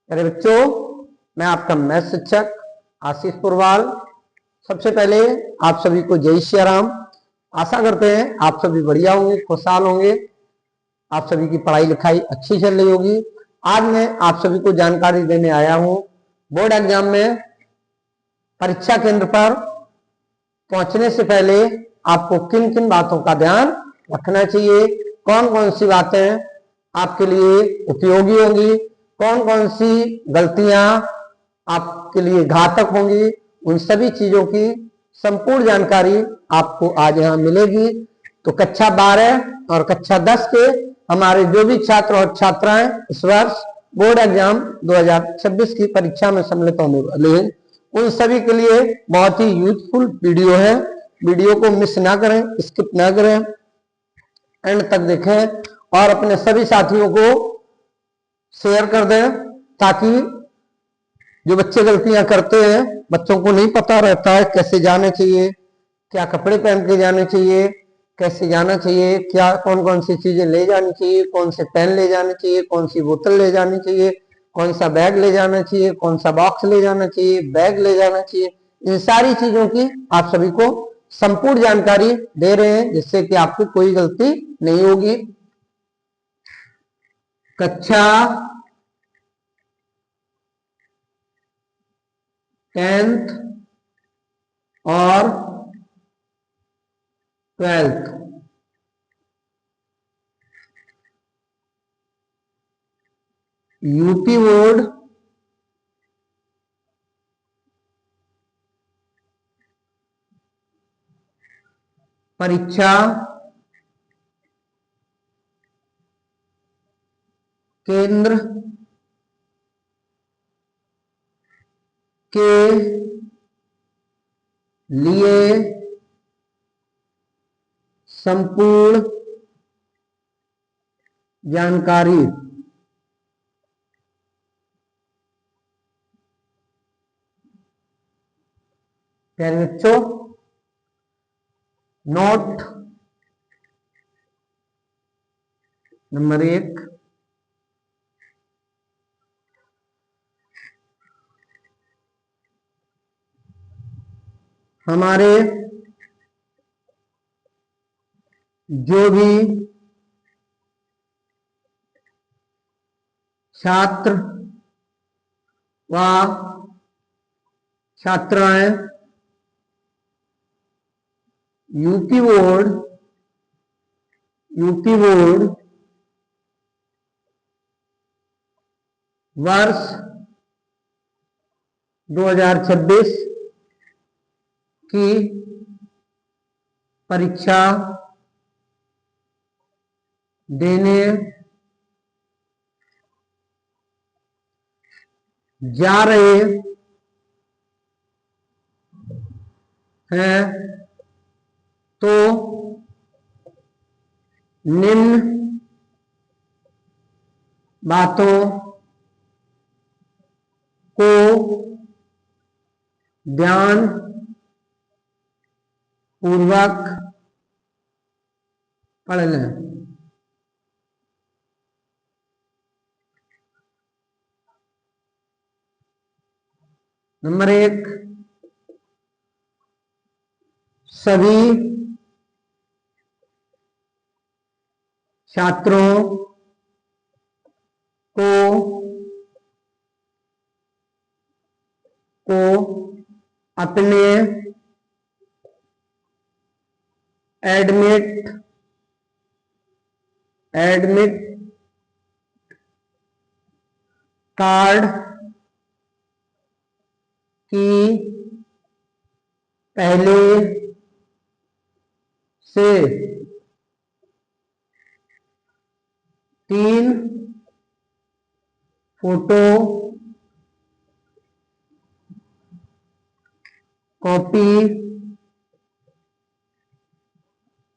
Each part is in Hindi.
मेरे बच्चों, मैं आपका मैथ शिक्षक आशीष पुरवाल। सबसे पहले आप सभी को जय श्री राम। आशा करते हैं आप सभी बढ़िया होंगे, खुशहाल होंगे, आप सभी की पढ़ाई लिखाई अच्छी चल रही होगी। आज मैं आप सभी को जानकारी देने आया हूं बोर्ड एग्जाम में परीक्षा केंद्र पर पहुंचने से पहले आपको किन किन बातों का ध्यान रखना चाहिए, कौन कौन सी बातें आपके लिए उपयोगी होंगी, कौन कौन सी गलतियां आपके लिए घातक होंगी, उन सभी चीजों की संपूर्ण जानकारी आपको आज यहाँ मिलेगी। तो कक्षा 12 और कक्षा 10 के हमारे जो भी छात्र और छात्राएं इस वर्ष बोर्ड एग्जाम 2026 की परीक्षा में सम्मिलित होने वाले हैं, उन सभी के लिए बहुत ही यूजफुल वीडियो है। वीडियो को मिस ना करें, स्किप ना करें, एंड तक देखें और अपने सभी साथियों को शेयर कर दें, ताकि जो बच्चे गलतियां करते हैं, बच्चों को नहीं पता रहता है कैसे जाने चाहिए, क्या कपड़े पहन के जाने चाहिए, कैसे जाना चाहिए, क्या कौन कौन सी चीजें ले जानी चाहिए, कौन से पेन ले जाने चाहिए, कौन सी बोतल ले जानी चाहिए, कौन सा बैग ले जाना चाहिए, कौन सा बॉक्स ले जाना चाहिए, बैग ले जाना चाहिए, इन सारी चीजों की आप सभी को संपूर्ण जानकारी दे रहे हैं, जिससे कि आपकी कोई गलती नहीं होगी। कक्षा 10th और 12th यूपी बोर्ड परीक्षा केंद्र के लिए संपूर्ण जानकारी प्यारे बच्चों, नोट नंबर 1, हमारे जो भी छात्र व छात्राएं यूपी बोर्ड वर्ष 2026 की परीक्षा देने जा रहे हैं, तो निम्न बातों को ध्यान पूर्वक पढ़ लें। नंबर 1, सभी छात्रों को अपने एडमिट कार्ड की पहले से 3 फोटो कॉपी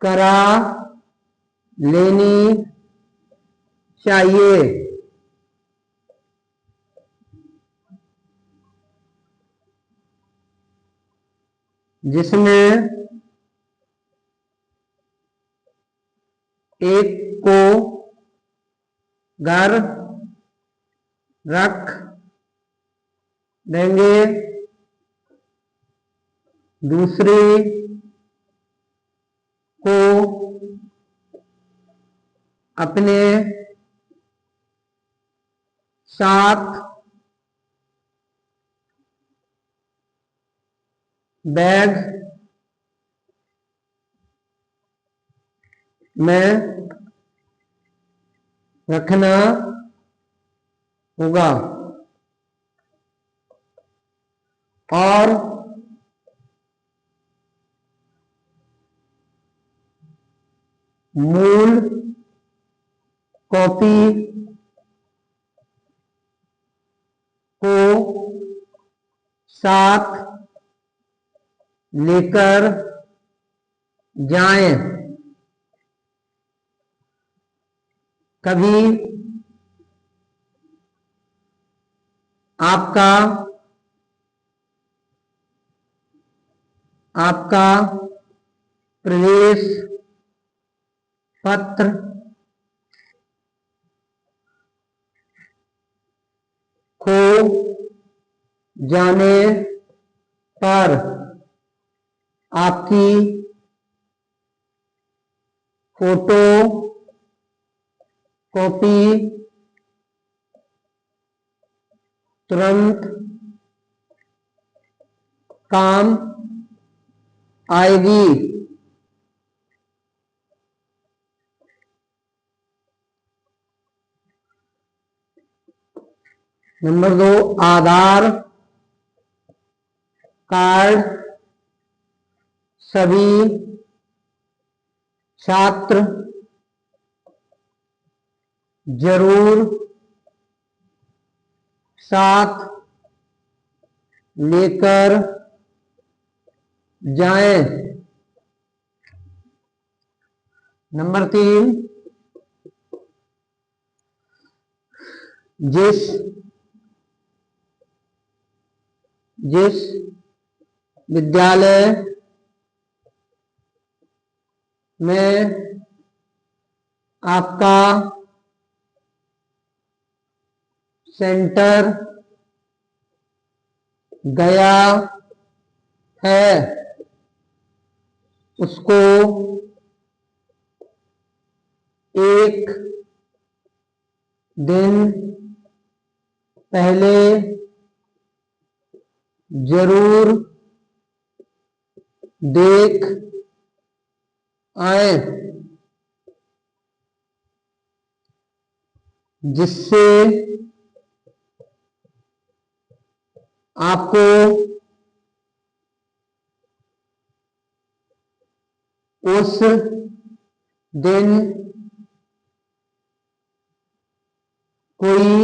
करा लेनी चाहिए। जिसमें एक को घर रख देंगे, दूसरे को अपने साथ बैग में रखना होगा और मूल कॉपी को साथ लेकर जाएं। कभी आपका आपका प्रवेश पत्र खो जाने पर आपकी फोटो कॉपी तुरंत काम आएगी। नंबर 2, आधार कार्ड सभी छात्र जरूर साथ लेकर जाएं। नंबर 3, जिस जिस विद्यालय में आपका सेंटर गया है उसको एक दिन पहले जरूर देख आए, जिससे आपको उस दिन कोई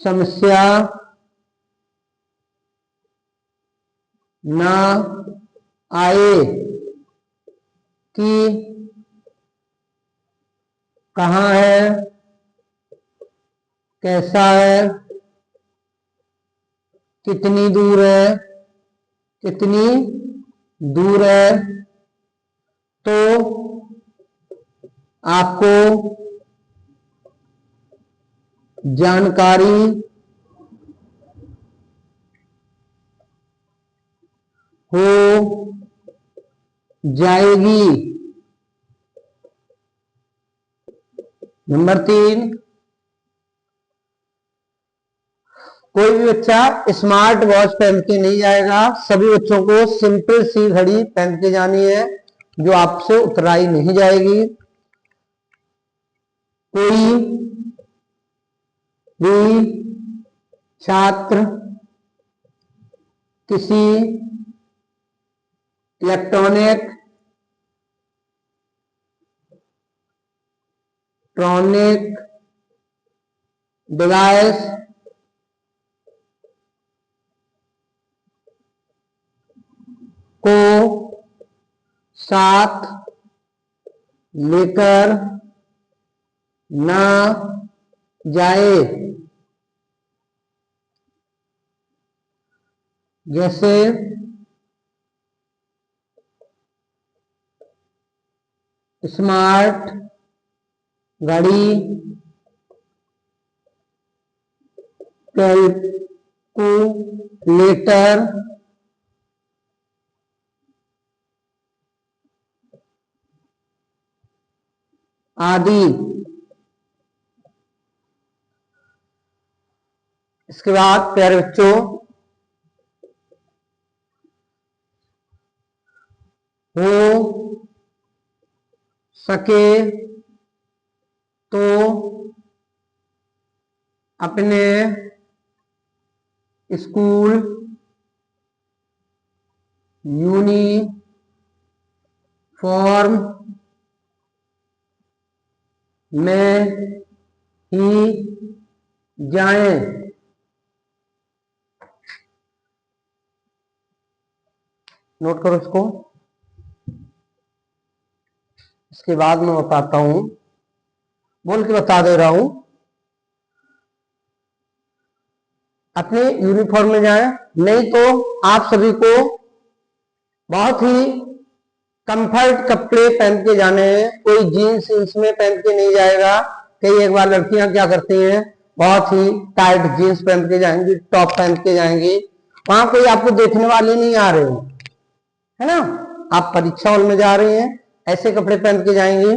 समस्या ना आए कि कहाँ है, कैसा है, कितनी दूर है, कितनी दूर है। तो आपको जानकारी हो जाएगी। नंबर 3, कोई भी बच्चा स्मार्ट वॉच पहन के नहीं जाएगा। सभी बच्चों को सिंपल सी घड़ी पहन के जानी है जो आपसे उतराई नहीं जाएगी। कोई भी छात्र किसी इलेक्ट्रॉनिक डिवाइस को साथ लेकर ना जाए। जैसे स्मार्ट घड़ी, कैलकुलेटर आदि। इसके बाद प्यारे बच्चों, हो सके तो अपने स्कूल यूनिफॉर्म में ही जाएं। नोट करो इसको। इसके बाद मैं बताता हूं, बोल के बता दे रहा हूं। अपने यूनिफॉर्म में जाएं, नहीं तो आप सभी को बहुत ही कंफर्ट कपड़े पहन के जाने हैं। कोई जीन्स इसमें पहन के नहीं जाएगा। कई एक बार लड़कियां क्या करती हैं, बहुत ही टाइट जीन्स पहन के जाएंगी, टॉप पहन के जाएंगी, वहां कोई आपको देखने वाले नहीं आ रहे हैं, है ना। आप परीक्षा हॉल में जा रहे हैं, ऐसे कपड़े पहन के जाएंगे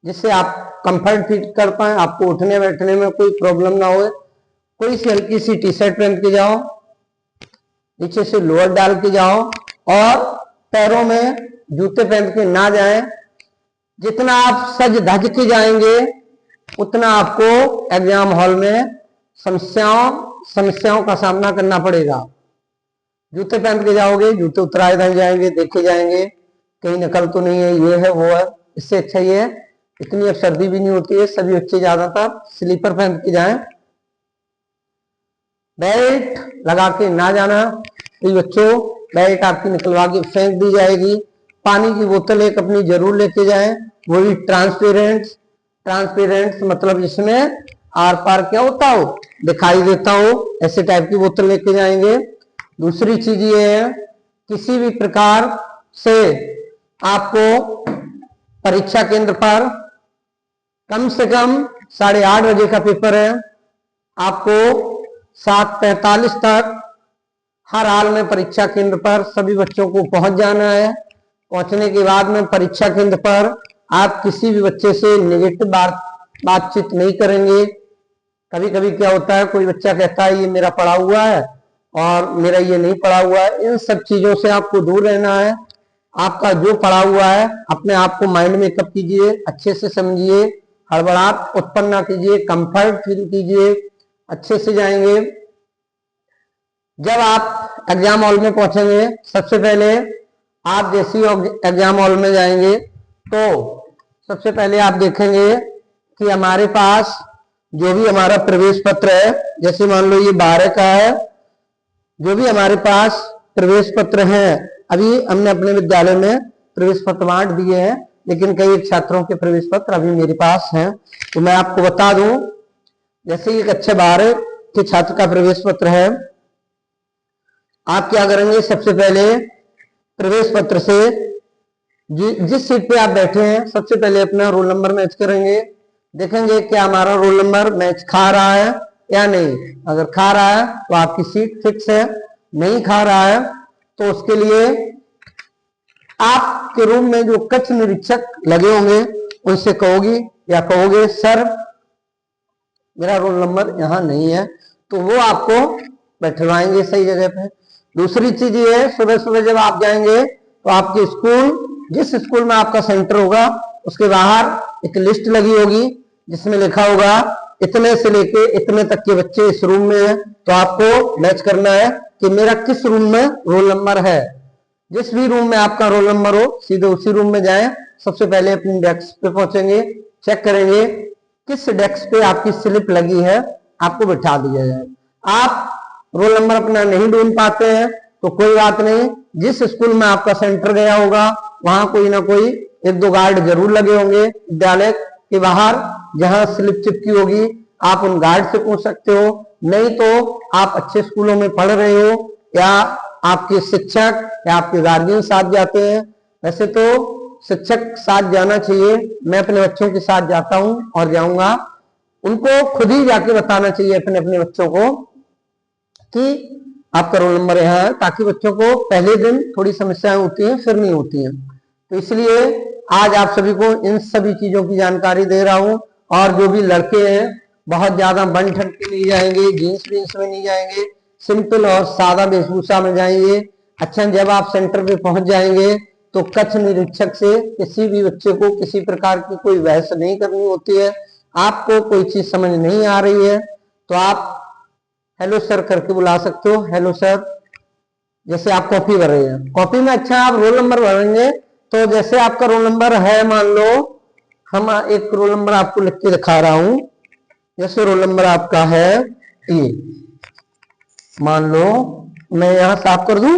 जिससे आप कंफर्ट फील कर पाए, आपको उठने बैठने में कोई प्रॉब्लम ना हो। कोई सी हल्की सी टी शर्ट पहन के जाओ, नीचे से लोअर डाल के जाओ, और पैरों में जूते पहन के ना जाएं। जितना आप सज धज के जाएंगे उतना आपको एग्जाम हॉल में समस्याओं का सामना करना पड़ेगा। जूते पहन के जाओगे, जूते उतराए नहीं जाएंगे, देखे जाएंगे कहीं नकल तो नहीं है, ये है वो है। इससे अच्छा ये है, इतनी अब सर्दी भी नहीं होती है, सभी बच्चे ज्यादातर स्लीपर पहन के जाएं। बेल्ट लगा के ना जाना। तो बच्चों, बेल्ट आपकी निकलवा के फेंक दी जाएगी। पानी की बोतल एक अपनी जरूर लेके जाएं, वो भी ट्रांसपेरेंट मतलब जिसमें आर पार क्या होता हो, दिखाई देता हो, ऐसे टाइप की बोतल लेके जाएंगे। दूसरी चीज ये है, किसी भी प्रकार से आपको परीक्षा केंद्र पर कम से कम 8:30 बजे का पेपर है, आपको 7:45 तक हर हाल में परीक्षा केंद्र पर सभी बच्चों को पहुंच जाना है। पहुंचने के बाद में परीक्षा केंद्र पर आप किसी भी बच्चे से नेगेटिव बातचीत नहीं करेंगे। कभी कभी क्या होता है, कोई बच्चा कहता है ये मेरा पढ़ा हुआ है और मेरा ये नहीं पढ़ा हुआ है। इन सब चीजों से आपको दूर रहना है। आपका जो पढ़ा हुआ है अपने आप को माइंड में कब कीजिए, अच्छे से समझिए, हड़बड़ाहट उत्पन्न ना कीजिए, कंफर्ट फील कीजिए, अच्छे से जाएंगे। जब आप एग्जाम हॉल में पहुंचेंगे, सबसे पहले आप जैसे एग्जाम हॉल में जाएंगे तो सबसे पहले आप देखेंगे कि हमारे पास जो भी हमारा प्रवेश पत्र है, जैसे मान लो ये 12 का है, जो भी हमारे पास प्रवेश पत्र है, अभी हमने अपने विद्यालय में प्रवेश पत्र बांट दिए हैं, लेकिन कई छात्रों के प्रवेश पत्र अभी मेरे पास हैं। तो मैं आपको बता दूं, जैसे एक कक्षा 12 के छात्र का प्रवेश पत्र है, आप क्या करेंगे, सबसे पहले प्रवेश पत्र से जिस सीट पे आप बैठे हैं सबसे पहले अपना रोल नंबर मैच करेंगे। देखेंगे क्या हमारा रोल नंबर मैच खा रहा है या नहीं। अगर खा रहा है तो आपकी सीट फिक्स है, नहीं खा रहा है तो उसके लिए आपके रूम में जो कक्ष निरीक्षक लगे होंगे उनसे कहोगी या कहोगे सर मेरा रोल नंबर यहाँ नहीं है, तो वो आपको बैठवाएंगे सही जगह पे। दूसरी चीज ये है, सुबह सुबह जब आप जाएंगे तो आपके स्कूल, जिस स्कूल में आपका सेंटर होगा उसके बाहर एक लिस्ट लगी होगी जिसमें लिखा होगा इतने से लेके इतने तक के बच्चे इस रूम में हैं। तो आपको मैच करना है कि मेरा किस रूम में रोल नंबर है। जिस भी रूम में आपका रोल नंबर हो सीधे उसी रूम में जाएं। सबसे पहले अपनी डेस्क पे पहुंचेंगे, चेक करेंगे किस डेस्क पे आपकी स्लिप लगी है, आपको बिठा दिया जाए। आप रोल नंबर अपना नहीं ढूंढ पाते हैं तो कोई बात नहीं, जिस स्कूल में आपका सेंटर गया होगा वहां कोई ना कोई 1-2 गार्ड जरूर लगे होंगे विद्यालय के बाहर, जहां स्लिप चिपकी होगी आप उन गार्ड से पूछ सकते हो। नहीं तो आप अच्छे स्कूलों में पढ़ रहे हो या आपके शिक्षक या आपके गार्जियन साथ जाते हैं। वैसे तो शिक्षक साथ जाना चाहिए, मैं अपने बच्चों के साथ जाता हूं और जाऊंगा। उनको खुद ही जाके बताना चाहिए अपने अपने बच्चों को कि आपका रोल नंबर यहाँ है, ताकि बच्चों को पहले दिन थोड़ी समस्याएं होती हैं, फिर नहीं होती हैं। तो इसलिए आज आप सभी को इन सभी चीजों की जानकारी दे रहा हूं। और जो भी लड़के हैं बहुत ज्यादा बन ठन के नहीं जाएंगे, जीन्स वीन्स में नहीं जाएंगे, सिंपल और सादा वेशभूषा में जाएंगे। अच्छा, जब आप सेंटर पे पहुंच जाएंगे तो कक्ष निरीक्षक से किसी भी बच्चे को किसी प्रकार की कोई बहस नहीं करनी होती है। आपको कोई चीज समझ नहीं आ रही है तो आप हेलो सर करके बुला सकते हो, हेलो सर। जैसे आप कॉपी भर रहे हैं, कॉपी में अच्छा आप रोल नंबर भरेंगे, तो जैसे आपका रोल नंबर है, मान लो हम एक रोल नंबर आपको लिख के दिखा रहा हूं। जैसे रोल नंबर आपका है ये, मान लो मैं यहां साफ कर दूं,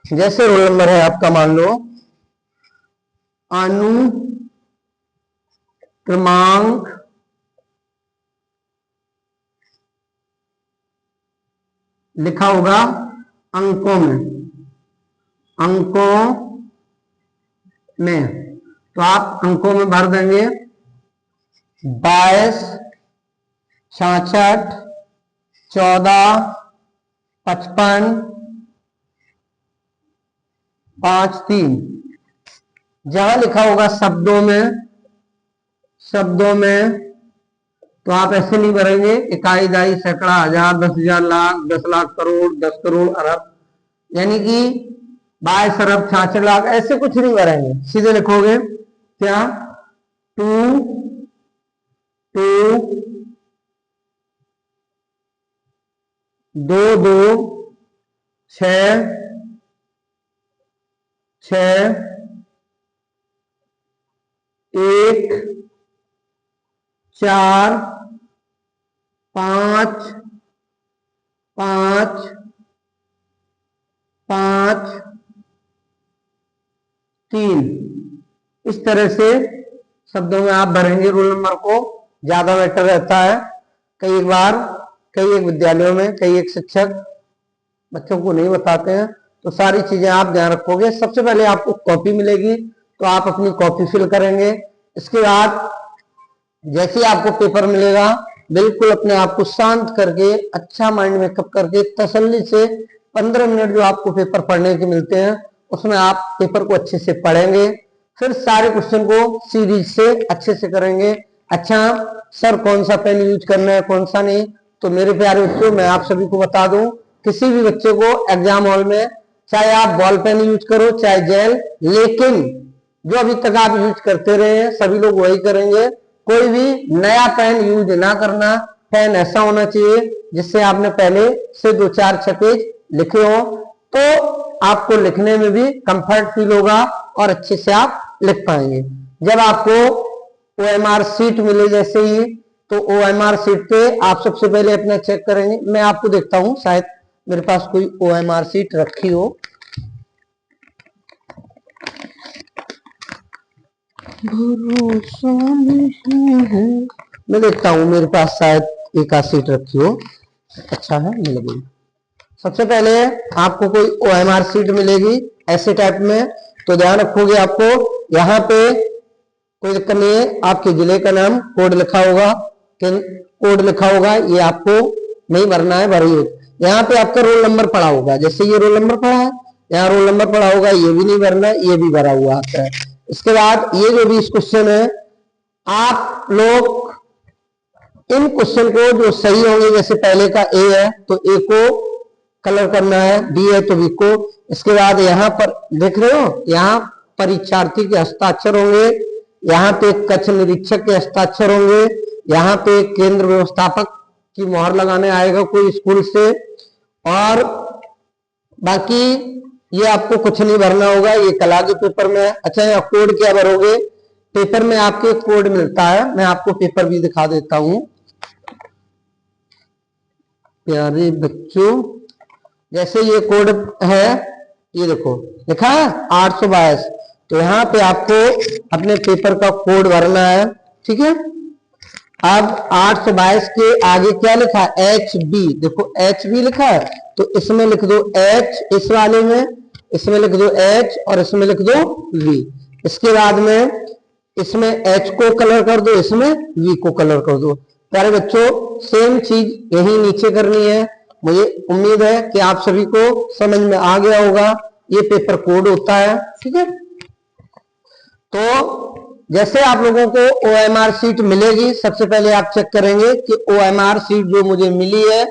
जैसे रोल नंबर है आपका, मान लो अनु क्रमांक लिखा होगा अंकों में, तो आप अंकों में भर देंगे 22, 66, 14, 55, 5, 3। जहां लिखा होगा शब्दों में तो आप ऐसे नहीं भरेंगे इकाई, दाई, सैकड़ा, हजार, 10,000, लाख, 10 लाख, करोड़, 10 करोड़, अरब, यानी कि 22 अरब, 66 लाख, ऐसे कुछ नहीं भरेंगे। सीधे लिखोगे क्या, 2, 2, 2, 2, 6, 6, 1, 4, 5, 5, 5, 3। इस तरह से शब्दों में आप भरेंगे रोल नंबर को, ज्यादा बेटर रहता है। कई एक विद्यालयों में कई एक शिक्षक बच्चों को नहीं बताते हैं, तो सारी चीजें आप ध्यान रखोगे। सबसे पहले आपको कॉपी मिलेगी, तो आप अपनी कॉपी फिल करेंगे। इसके बाद जैसे ही आपको पेपर मिलेगा, बिल्कुल अपने आप को शांत करके, अच्छा माइंड मेकअप करके, तसल्ली से 15 मिनट जो आपको पेपर पढ़ने के मिलते हैं, उसमें आप पेपर को अच्छे से पढ़ेंगे। फिर सारे क्वेश्चन को सीरीज से अच्छे से करेंगे। अच्छा सर, कौन सा पेन यूज करना है, कौन सा नहीं, तो मेरे प्यारे बच्चों मैं आप सभी को बता दूं, किसी भी बच्चे को एग्जाम हॉल में चाहे आप बॉल पेन यूज करो चाहे जेल, लेकिन जो अभी तक आप यूज करते रहे हैं सभी लोग वही करेंगे। कोई भी नया पेन यूज ना करना। पेन ऐसा होना चाहिए जिससे आपने पहले से 2-4 पेज लिखे हो, तो आपको लिखने में भी कंफर्ट फील होगा और अच्छे से आप लिख पाएंगे। जब आपको OMR सीट मिले जैसे ही, तो OMR सीट पे आप सबसे पहले अपना चेक करेंगे। मैं आपको देखता हूं, शायद मेरे पास कोई OMR सीट रखी हो। भरोसा नहीं है, मैं देखता हूं, मेरे पास शायद एक आध सीट रखी हो। अच्छा है, मिल गई। सबसे पहले आपको कोई OMR सीट मिलेगी ऐसे टाइप में, तो ध्यान रखोगे आपको यहाँ पे कोई दिक्कत नहीं है। आपके जिले का नाम, कोड लिखा होगा, ये आपको नहीं भरना है, भरिए। यहाँ पे आपका रोल नंबर पड़ा होगा, जैसे ये रोल नंबर पड़ा है, यहाँ रोल नंबर पड़ा होगा, ये भी नहीं भरना है, ये भी भरा हुआ आता है। इसके बाद ये जो भी क्वेश्चन है, आप लोग इन क्वेश्चन को जो सही होंगे, जैसे पहले का ए है तो ए को कलर करना है, बी है तो बी को। इसके बाद यहाँ पर देख रहे हो, यहाँ परीक्षार्थी के हस्ताक्षर होंगे, यहाँ पे कक्ष निरीक्षक के हस्ताक्षर होंगे, यहाँ पे केंद्र व्यवस्थापक की मोहर लगाने आएगा कोई स्कूल से, और बाकी ये आपको कुछ नहीं भरना होगा, ये कला के पेपर में है। अच्छा, यहाँ कोड क्या भरोगे, पेपर में आपके कोड मिलता है, मैं आपको पेपर भी दिखा देता हूं प्यारे बच्चों। जैसे ये कोड है, ये देखो लिखा है 822, तो यहाँ पे आपको अपने पेपर का कोड भरना है, ठीक है। अब 822 के आगे क्या लिखा है, एच बी, देखो एच बी लिखा है, तो इसमें लिख दो एच, इस वाले में इसमें लिख दो एच और इसमें लिख दो वी। इसके बाद में इसमें एच को कलर कर दो, इसमें वी को कलर कर दो। प्यारे बच्चों सेम चीज यही नीचे करनी है। मुझे उम्मीद है कि आप सभी को समझ में आ गया होगा। ये पेपर कोड होता है, ठीक है। तो जैसे आप लोगों को OMR सीट मिलेगी, सबसे पहले आप चेक करेंगे कि OMR सीट जो मुझे मिली है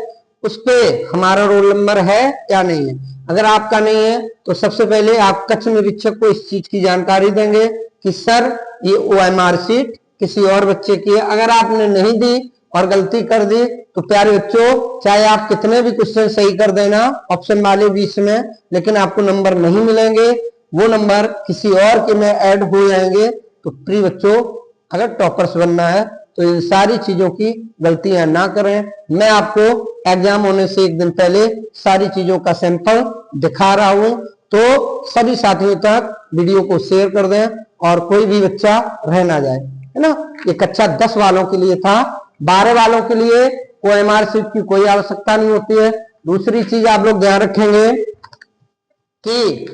उस पे हमारा रोल नंबर है या नहीं है। अगर आपका नहीं है तो सबसे पहले आप कक्ष निरीक्षक को इस चीज की जानकारी देंगे कि सर ये OMR सीट किसी और बच्चे की है। अगर आपने नहीं दी और गलती कर दी तो प्यारे बच्चों चाहे आप कितने भी क्वेश्चन सही कर देना ऑप्शन वाले 20 में, लेकिन आपको नंबर नहीं मिलेंगे, वो नंबर किसी और के में ऐड हो जाएंगे। तो प्रिय बच्चों अगर टॉपर्स बनना है तो इन सारी चीजों की गलतियां ना करें। मैं आपको एग्जाम होने से एक दिन पहले सारी चीजों का सैंपल दिखा रहा हूं, तो सभी साथियों तक वीडियो को शेयर कर दें और कोई भी बच्चा रह ना जाए, है ना। ये कक्षा 10 वालों के लिए था, 12 वालों के लिए OMR सीट की कोई आवश्यकता नहीं होती है। दूसरी चीज आप लोग ध्यान रखेंगे कि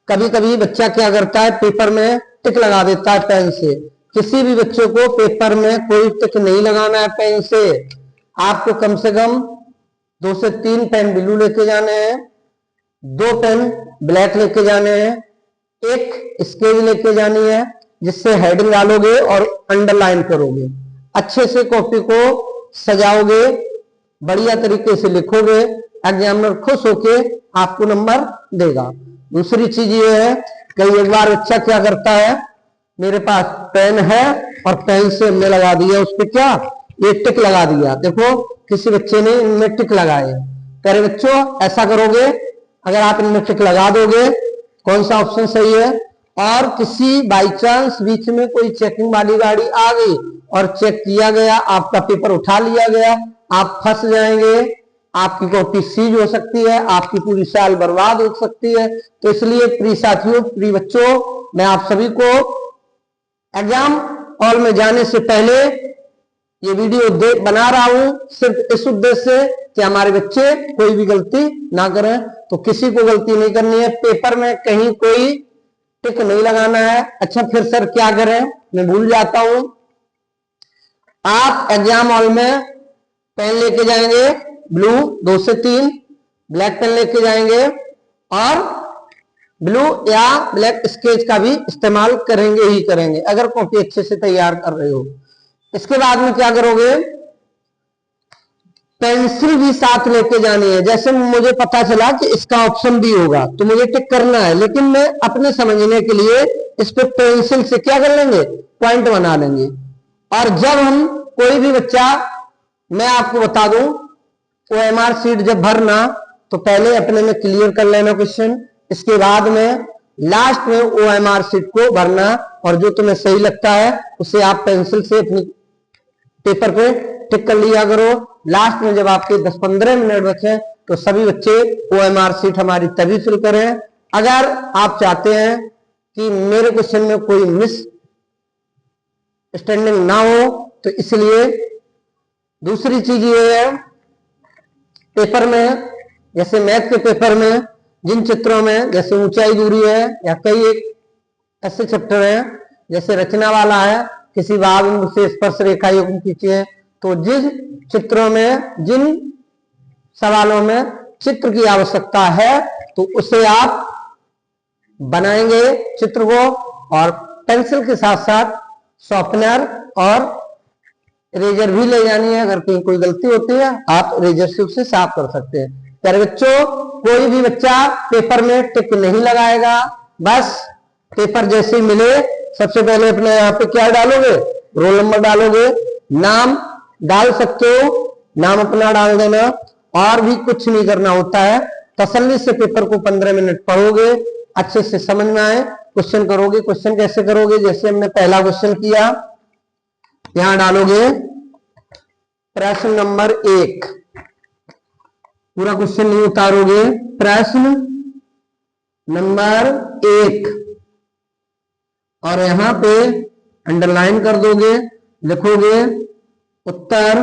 कभी कभी बच्चा क्या करता है, पेपर में टिक लगा देता है पेन से। किसी भी बच्चे को पेपर में कोई टिक नहीं लगाना है पेन से। आपको कम से कम 2 से 3 पेन ब्लू लेके जाने हैं, 2 पेन ब्लैक लेके जाने हैं, 1 स्केच लेके जानी है जिससे हेडिंग डालोगे और अंडरलाइन करोगे। अच्छे से कॉपी को सजाओगे, बढ़िया तरीके से लिखोगे, एग्जामिनर खुश होके आपको नंबर देगा। दूसरी चीज ये है कि एक बार बच्चा क्या करता है, मेरे पास पेन है और पेन से हमने लगा दिया उस पर क्या, ये टिक लगा दिया। देखो किसी बच्चे ने इनमें टिक लगाए। प्यारे बच्चों ऐसा करोगे, अगर आप इनमें टिक लगा दोगे, कौन सा ऑप्शन सही है, और किसी बाई चांस बीच में कोई चेकिंग वाली गाड़ी आ गई और चेक किया गया, आपका पेपर उठा लिया गया, आप फंस जाएंगे, आपकी कॉपी सीज हो सकती है, आपकी पूरी साल बर्बाद हो सकती है। तो इसलिए प्रिय साथियों, प्रिय बच्चों, मैं आप सभी को एग्जाम हॉल में जाने से पहले ये वीडियो बना रहा हूं सिर्फ इस उद्देश्य से कि हमारे बच्चे कोई भी गलती ना करें। तो किसी को गलती नहीं करनी है, पेपर में कहीं कोई टिक नहीं लगाना है। अच्छा फिर सर क्या करें, मैं भूल जाता हूं। आप एग्जाम हॉल में पेन लेके जाएंगे ब्लू 2 से 3, ब्लैक पेन लेके जाएंगे और ब्लू या ब्लैक स्केच का भी इस्तेमाल करेंगे ही करेंगे अगर कॉपी अच्छे से तैयार कर रहे हो। इसके बाद में क्या करोगे, पेंसिल भी साथ लेके जानी है। जैसे मुझे पता चला कि इसका ऑप्शन भी होगा तो मुझे टिक करना है, लेकिन मैं अपने समझने के लिए इस पे पेंसिल से क्या कर लेंगे, पॉइंट बना लेंगे। और जब हम कोई भी बच्चा, मैं आपको बता दूं, OMR सीट जब भरना तो पहले अपने में क्लियर कर लेना क्वेश्चन, इसके बाद में लास्ट में OMR सीट को भरना, और जो तुम्हें सही लगता है उसे आप पेंसिल से अपनी पेपर पे टिक कर लिया करो। लास्ट में जब आपके 10-15 मिनट बचे तो सभी बच्चे OMR सीट हमारी तभी फिल करें। अगर आप चाहते हैं कि मेरे क्वेश्चन में कोई मिस स्टैंडिंग ना हो तो इसलिए दूसरी चीज ये है, पेपर में जैसे मैथ के पेपर में जिन चित्रों में जैसे ऊंचाई दूरी है या कई एक ऐसे चैप्टर है जैसे रचना वाला है, किसी भाव बिंदु से स्पर्श रेखा युग्म खींचिए, तो जिन चित्रों में, जिन सवालों में चित्र की आवश्यकता है तो उसे आप बनाएंगे चित्र को, और पेंसिल के साथ साथ शॉर्पनर और इरेजर भी ले जानी है। अगर कहीं कोई गलती होती है आप इरेजर से उसे साफ कर सकते हैं। प्यारे बच्चों कोई भी बच्चा पेपर में टिक नहीं लगाएगा, बस पेपर जैसे ही मिले सबसे पहले अपने यहाँ पे क्या डालोगे, रोल नंबर डालोगे, नाम डाल सकते हो, नाम अपना डाल देना, और भी कुछ नहीं करना होता है। तसल्ली से पेपर को 15 मिनट पढ़ोगे, अच्छे से समझ में आए क्वेश्चन करोगे। क्वेश्चन कैसे करोगे, जैसे हमने पहला क्वेश्चन किया, यहां डालोगे प्रश्न नंबर 1, पूरा क्वेश्चन नहीं उतारोगे, प्रश्न नंबर 1, और यहां पे अंडरलाइन कर दोगे, लिखोगे उत्तर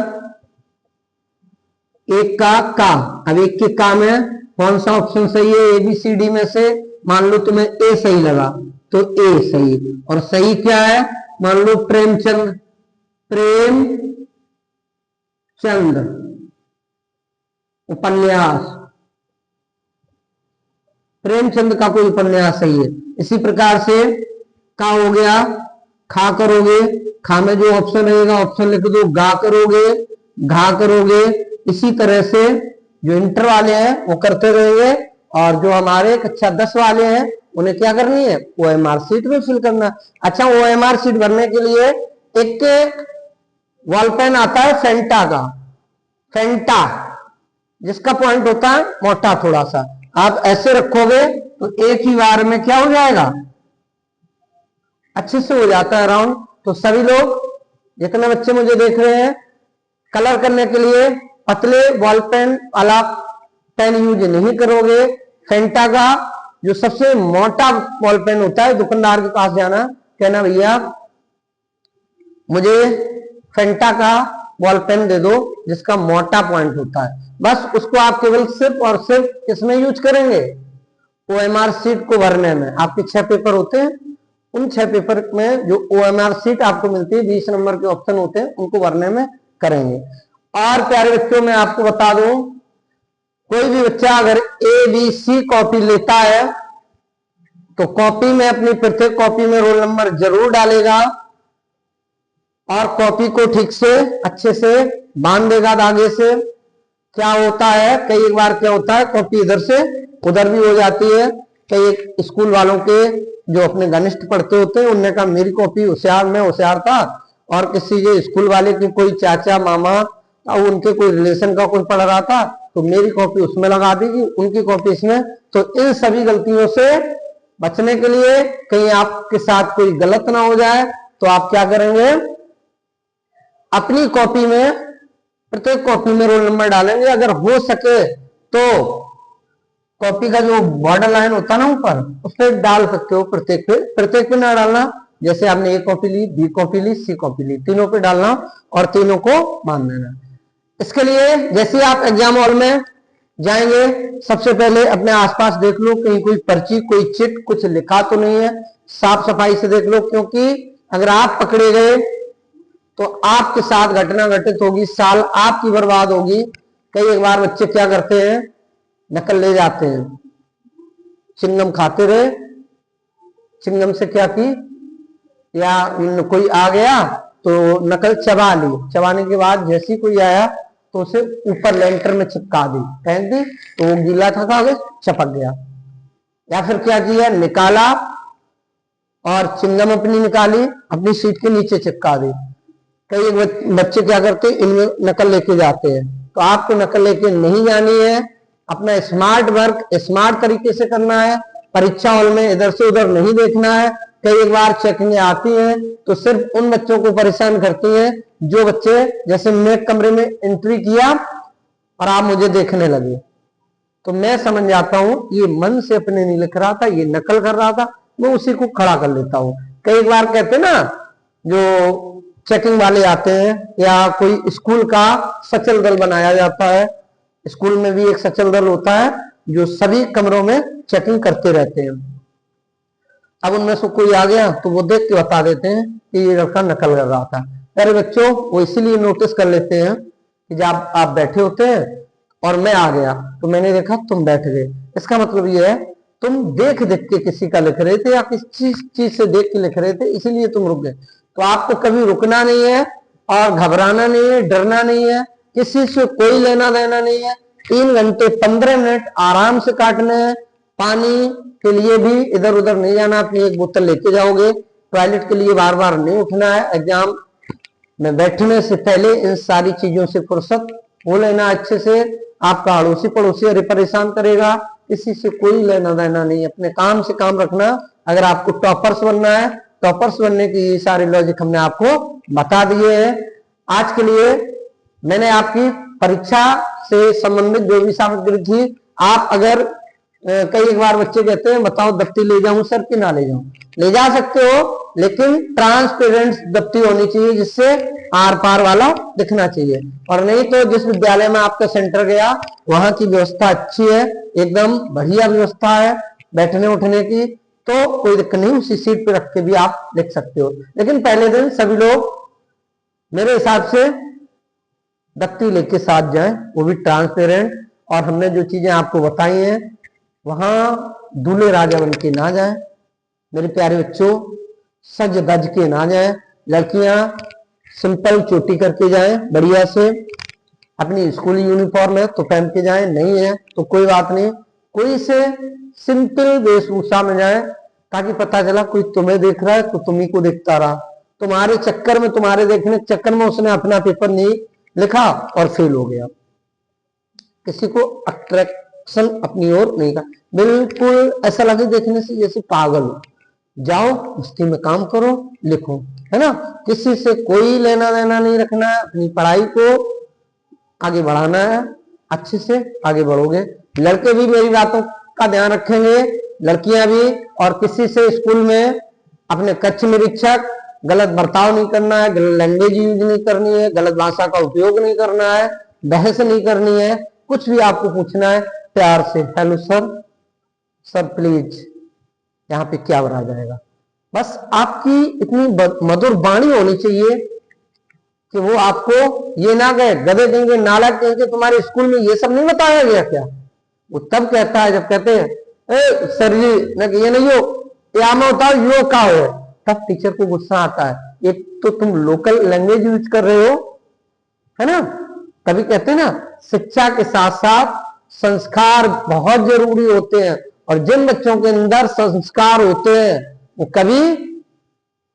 एक का। अब एक के का में कौन सा ऑप्शन सही है? ABCD में से मान लो तुम्हें ए सही लगा तो ए सही, और सही क्या है? मान लो प्रेमचंद, प्रेमचंद उपन्यास, प्रेमचंद का कोई उपन्यास सही है। इसी प्रकार से का हो गया, खा करोगे, खा में जो ऑप्शन रहेगा ऑप्शन लिख दो, गा करोगे, घा करोगे। इसी तरह से जो इंटर वाले हैं वो करते रहेंगे, और जो हमारे कक्षा 10 वाले हैं उन्हें क्या करनी है? OMR शीट में फिल करना। अच्छा, OMR शीट भरने के लिए एक वॉल पेन आता है फेंटा का, फेंटा, जिसका पॉइंट होता है मोटा थोड़ा सा। आप ऐसे रखोगे तो एक ही बार में क्या हो जाएगा? अच्छे से हो जाता है राउंड। तो सभी लोग, जितने बच्चे मुझे देख रहे हैं, कलर करने के लिए पतले बॉल पेन वाला पेन यूज नहीं करोगे। फेंटा का जो सबसे मोटा बॉल पेन होता है, दुकानदार के पास जाना, कहना भैया मुझे फेंटा का बॉल पेन दे दो जिसका मोटा पॉइंट होता है। बस उसको आप केवल सिर्फ और सिर्फ किसमें यूज करेंगे? OMR शीट को भरने में। आपके 6 पेपर होते हैं, उन 6 पेपर में जो OMR शीट आपको मिलती है, 20 नंबर के ऑप्शन होते हैं, उनको भरने में करेंगे। और प्यारे बच्चों, मैं आपको बता दूं, कोई भी बच्चा अगर ABC कॉपी लेता है तो कॉपी में, अपनी प्रत्येक कॉपी में रोल नंबर जरूर डालेगा, और कॉपी को ठीक से अच्छे से बांध देगा धागे से। क्या होता है, कई बार क्या होता है, कॉपी इधर से उधर भी हो जाती है। कई स्कूल वालों के जो अपने घनिष्ठ पढ़ते होते हैं, उनने कहा मेरी कॉपी होशियार, मैं होशियार था, और किसी के स्कूल वाले की कोई चाचा मामा और उनके कोई रिलेशन का कोई पढ़ रहा था तो मेरी कॉपी उसमें लगा देगी, उनकी कॉपी इसमें। तो इन सभी गलतियों से बचने के लिए, कहीं आपके साथ कोई गलत ना हो जाए, तो आप क्या करेंगे? अपनी कॉपी में, प्रत्येक कॉपी में रोल नंबर डालेंगे। अगर हो सके तो कॉपी का जो बॉर्डर लाइन होता है ना ऊपर, उस पर डाल सकते हो, प्रत्येक पे ना डालना। जैसे आपने A कॉपी ली, B कॉपी ली, C कॉपी ली, तीनों पे डालना और तीनों को बांध देना। इसके लिए जैसे आप एग्जाम हॉल में जाएंगे, सबसे पहले अपने आसपास देख लो, कहीं कोई पर्ची, कोई चिट, कुछ लिखा तो नहीं है। साफ सफाई से देख लो, क्योंकि अगर आप पकड़े गए तो आपके साथ घटना घटित होगी, साल आपकी बर्बाद होगी। कई एक बार बच्चे क्या करते हैं, नकल ले जाते हैं। चिंगम खाते रहे, चिंगम से क्या की, या कोई आ गया तो नकल चबा ली, चबाने के बाद जैसे कोई आया तो उसे ऊपर लेंटर में चिपका दी, फेंक दी, तो वो गीला था कागज, चपक गया। या फिर क्या किया, निकाला और चिंगम अपनी निकाली, अपनी सीट के नीचे चिपका दी। कई बच्चे क्या करते हैं, इनमें नकल लेके जाते हैं। तो आपको नकल लेके नहीं जानी है, अपना स्मार्ट वर्क स्मार्ट तरीके से करना है। परीक्षा हॉल में इधर से उधर नहीं देखना है। कई बार चेकिंग आती है तो सिर्फ उन बच्चों को परेशान करती है जो बच्चे, जैसे मैं कमरे में एंट्री किया और आप मुझे देखने लगे, तो मैं समझ जाता हूं ये मन से अपने नहीं लिख रहा था, ये नकल कर रहा था, मैं उसी को खड़ा कर लेता हूं। कई बार कहते ना, जो चेकिंग वाले आते हैं, या कोई स्कूल का सचल दल बनाया जाता है, स्कूल में भी एक सचल दल होता है जो सभी कमरों में चेकिंग करते रहते हैं। अब उनमें से कोई आ गया तो वो देख के बता देते हैं कि ये लड़का नकल कर रहा था। अरे बच्चों, वो इसीलिए नोटिस कर लेते हैं कि जब आप बैठे होते हैं और मैं आ गया तो मैंने देखा तुम बैठ गए, इसका मतलब ये है तुम देख देख के किसी का लिख रहे थे या किसी चीज से देख के लिख रहे थे, इसीलिए तुम रुक गए। तो आपको कभी रुकना नहीं है और घबराना नहीं है, डरना नहीं है, किसी से कोई लेना देना नहीं है। 3 घंटे 15 मिनट आराम से काटने हैं। पानी के लिए भी इधर उधर नहीं जाना, अपनी एक बोतल लेके जाओगे। टॉयलेट के लिए बार बार नहीं उठना है। एग्जाम में बैठने से पहले इन सारी चीजों से फुर्सत हो लेना अच्छे से। आपका अड़ोसी पड़ोसी अरे परेशान करेगा, किसी से कोई लेना देना नहीं, अपने काम से काम रखना। अगर आपको टॉपर्स बनना है, टॉपर्स बनने की ये सारे लॉजिक हमने आपको बता दिए हैं। आज के लिए मैंने आपकी परीक्षा से संबंधित जो भी सामग्री थी, आप अगर कई एक बार बच्चे कहते हैं बताओ दफ्ती ले जाऊं सर कि ना ले जाऊं। ले जा सकते हो, लेकिन ट्रांसपेरेंट दफ्ती होनी चाहिए जिससे आर पार वाला दिखना चाहिए। और नहीं तो जिस विद्यालय में आपका सेंटर गया वहां की व्यवस्था अच्छी है, एकदम बढ़िया व्यवस्था है बैठने उठने की, तो कोई दिक्कत नहीं, उसी सीट पे रख के भी आप लिख सकते हो। लेकिन पहले दिन सभी लोग मेरे हिसाब से दफ्ती लेके साथ जाएं, वो भी ट्रांसपेरेंट। और हमने जो चीजें आपको बताई हैं वहां दूल्हे राजा बन के ना जाए मेरे प्यारे बच्चों, सज धज के ना जाए। लड़कियां सिंपल चोटी करके जाएं बढ़िया से, अपनी स्कूल यूनिफॉर्म है तो पहन के जाएं, नहीं है तो कोई बात नहीं, कोई से सिंपल वेशभूषा में जाए, ताकि पता चला कोई तुम्हें देख रहा है तो तुम्ही को देखता रहा, तुम्हारे चक्कर में, तुम्हारे देखने के चक्कर में उसने अपना पेपर नहीं लिखा और फेल हो गया। किसी को अट्रैक्शन अपनी ओर नहीं का, बिल्कुल ऐसा लगे देखने से जैसे पागल हो। जाओ मस्ती में काम करो, लिखो, है ना। किसी से कोई लेना देना नहीं रखना है, अपनी पढ़ाई को आगे बढ़ाना है, अच्छे से आगे बढ़ोगे। लड़के भी मेरी बातों का ध्यान रखेंगे, लड़कियां भी। और किसी से स्कूल में अपने कक्ष निरीक्षक गलत बर्ताव नहीं करना है, गलत लैंग्वेज यूज नहीं करनी है, गलत भाषा का उपयोग नहीं करना है, बहस नहीं करनी है। कुछ भी आपको पूछना है प्यार से, हेलो सर, सर प्लीज यहाँ पे क्या भरा जाएगा, बस आपकी इतनी मधुर वाणी होनी चाहिए कि वो आपको ये ना कहे, गधे कहेंगे, नालायक कहेंगे, तुम्हारे स्कूल में ये सब नहीं बताया गया क्या। वो तब कहता है जब कहते हैं ए सर जी ये नहीं हो, या में होता यो का हो, तब टीचर को गुस्सा आता है। एक तो तुम लोकल लैंग्वेज यूज कर रहे हो, है ना। तभी कहते हैं ना शिक्षा के साथ साथ संस्कार बहुत जरूरी होते हैं, और जिन बच्चों के अंदर संस्कार होते हैं वो कभी,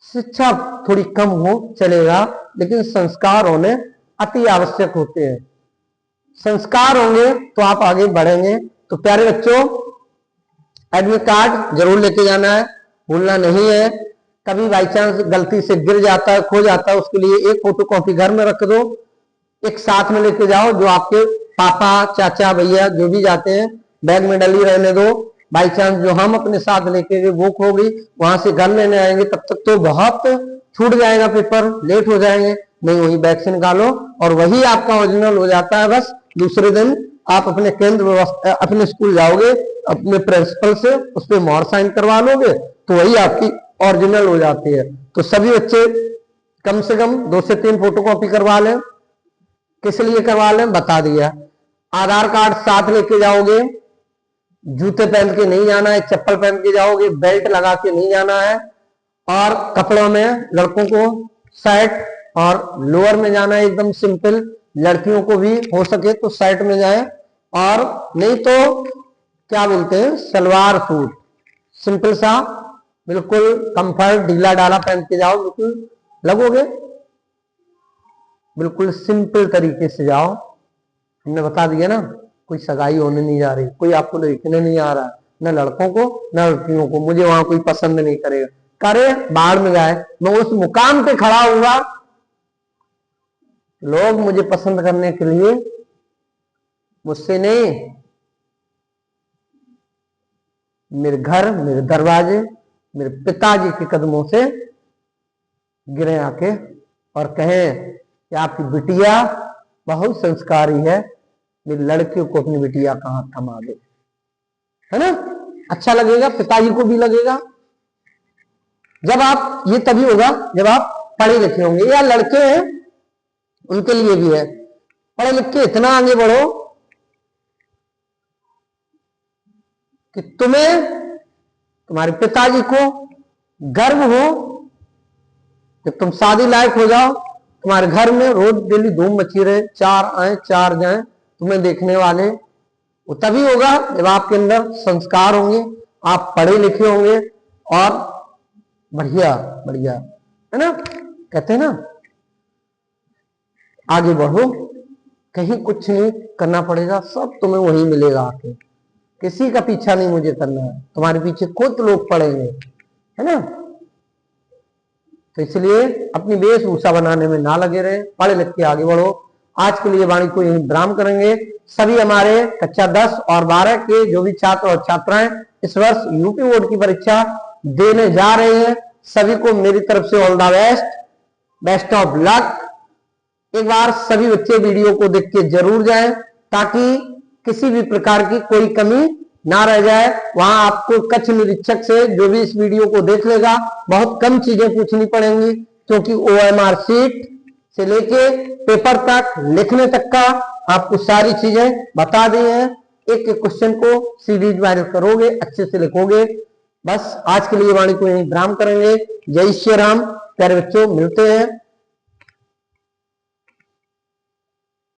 शिक्षा थोड़ी कम हो चलेगा लेकिन संस्कार होने अति आवश्यक होते हैं। संस्कार होंगे तो आप आगे बढ़ेंगे। तो प्यारे बच्चों, एडमिट कार्ड जरूर लेके जाना है, भूलना नहीं है। कभी बाई चांस गलती से गिर जाता है, खो जाता है, उसके लिए एक फोटोकॉपी घर में रख दो, एक साथ में लेके जाओ, जो आपके पापा चाचा भैया जो भी जाते हैं बैग में डली रहने दो। बाई चांस जो हम अपने साथ लेके गए वो खो गई, वहां से घर लेने आएंगे तब तक तो बहुत छूट जाएगा, पेपर लेट हो जाएंगे। नहीं, वही बैग से निकालो और वही आपका ओरिजिनल हो जाता है। बस दूसरे दिन आप अपने केंद्र व्यवस्था, अपने स्कूल जाओगे, अपने प्रिंसिपल से उस पर मोहर साइन करवा लोगे तो वही आपकी ओरिजिनल हो जाती है। तो सभी बच्चे कम से कम 2 से 3 फोटोकॉपी करवा लें। किस लिए करवा लें बता दिया। आधार कार्ड साथ लेके जाओगे, जूते पहन के नहीं जाना है, चप्पल पहन के जाओगे, बेल्ट लगा के नहीं जाना है। और कपड़ों में लड़कों को शर्ट और लोअर में जाना है, एकदम सिंपल। लड़कियों को भी हो सके तो शर्ट में जाए, और नहीं तो क्या बोलते हैं सलवार सूट, सिंपल सा, बिल्कुल कंफर्ट, ढीला डाला पहन के जाओ, बिल्कुल लगोगे, बिल्कुल सिंपल तरीके से जाओ। हमने बता दिया ना, कोई सगाई होने नहीं जा रही, कोई आपको देखने नहीं आ रहा, न लड़कों को न लड़कियों को। मुझे वहां कोई पसंद नहीं करेगा, करे बाहर में जाए। मैं उस मुकाम पे खड़ा हुआ, लोग मुझे पसंद करने के लिए मुझसे नहीं, मेरे घर, मेरे दरवाजे, मेरे पिताजी के कदमों से गिरे आके और कहें कि आपकी बिटिया बहुत संस्कारी है, मेरी लड़कियों को अपनी बिटिया का हाथ थमा दे, है ना। अच्छा लगेगा, पिताजी को भी लगेगा। जब आप, ये तभी होगा जब आप पढ़े लिखे होंगे। या लड़के हैं उनके लिए भी है, पढ़े लिख के इतना आगे बढ़ो कि तुम्हें, तुम्हारे पिताजी को गर्व हो, जब तुम शादी लायक हो जाओ, तुम्हारे घर में रोज डेली धूम मची रहे, 4 आए 4 जाए तुम्हें देखने वाले। वो तभी होगा जब आपके अंदर संस्कार होंगे, आप पढ़े लिखे होंगे और बढ़िया बढ़िया, है ना। कहते हैं ना आगे बढ़ो, कहीं कुछ नहीं करना पड़ेगा, सब तुम्हें वहीं मिलेगा आके। किसी का पीछा नहीं मुझे करना है, तुम्हारे पीछे खुद लोग पड़ेंगे, है ना। तो इसलिए अपनी वेशभूषा बनाने में ना लगे रहे, पढ़े लिख के आगे बढ़ो। आज के लिए वाणी को यही विराम करेंगे। सभी हमारे कक्षा 10 और 12 के जो भी छात्र और छात्राएं इस वर्ष यूपी बोर्ड की परीक्षा देने जा रहे हैं, सभी को मेरी तरफ से all the best, best of luck. एक बार सभी बच्चे वीडियो को देख के जरूर जाएं ताकि किसी भी प्रकार की कोई कमी ना रह जाए। वहां आपको कक्ष निरीक्षक से जो भी इस वीडियो को देख लेगा बहुत कम चीजें पूछनी पड़ेंगी, क्योंकि OMR शीट से लेके पेपर तक लिखने तक का आपको सारी चीजें बता दी हैं। एक एक क्वेश्चन को सीरीज वाइज करोगे, अच्छे से लिखोगे। बस आज के लिए वाणी को यही विराम करेंगे। जय श्री राम। प्यारे बच्चों, मिलते हैं